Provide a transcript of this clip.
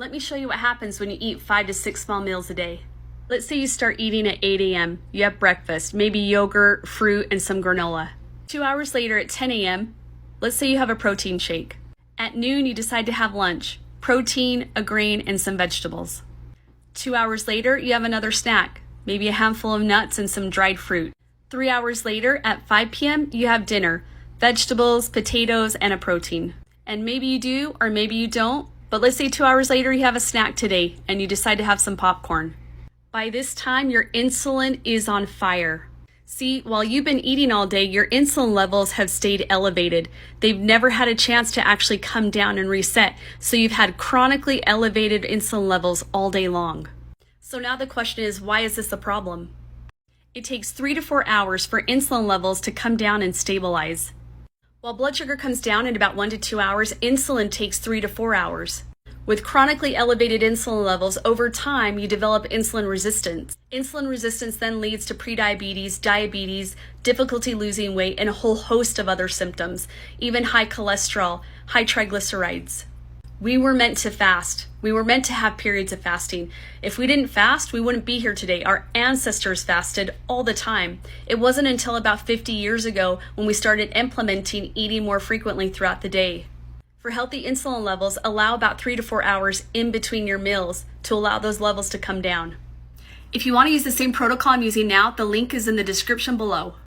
Let me show you what happens when you eat 5 to 6 small meals a day. Let's say you start eating at 8 a.m. You have breakfast, maybe yogurt, fruit, and some granola. 2 hours later at 10 a.m., let's say you have a protein shake. At noon, you decide to have lunch, protein, a grain, and some vegetables. 2 hours later, you have another snack, maybe a handful of nuts and some dried fruit. 3 hours later, at 5 p.m., you have dinner, vegetables, potatoes, and a protein. And maybe you do, or maybe you don't, but let's say 2 hours later, you have a snack today, and you decide to have some popcorn. By this time, your insulin is on fire. See, while you've been eating all day, your insulin levels have stayed elevated. They've never had a chance to actually come down and reset, so you've had chronically elevated insulin levels all day long. So now the question is, why is this a problem? It takes 3 to 4 hours for insulin levels to come down and stabilize. While blood sugar comes down in about 1 to 2 hours, insulin takes 3 to 4 hours. With chronically elevated insulin levels, over time, you develop insulin resistance. Insulin resistance then leads to prediabetes, diabetes, difficulty losing weight, and a whole host of other symptoms, even high cholesterol, high triglycerides. We were meant to fast. We were meant to have periods of fasting. If we didn't fast, we wouldn't be here today. Our ancestors fasted all the time. It wasn't until about 50 years ago when we started implementing eating more frequently throughout the day. For healthy insulin levels, allow about 3 to 4 hours in between your meals to allow those levels to come down. If you want to use the same protocol I'm using now, the link is in the description below.